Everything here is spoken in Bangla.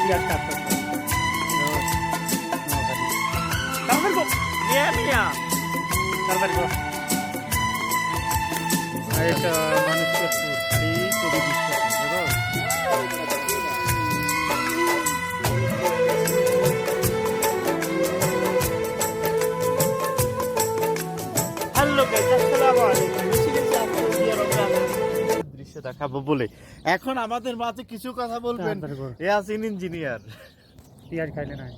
পেঁয়াজ কাটতে এটা মানিকচরপুর খালি কবি বিশ্বাস হ্যালো গাইস, আসসালামু আলাইকুম। দৃশ্য দেখাবো বলে এখন আমাদের মাঝে কিছু কথা বলবেন ইয়াসিন ইঞ্জিনিয়ার। পেঁয়াজ খাইলে নাই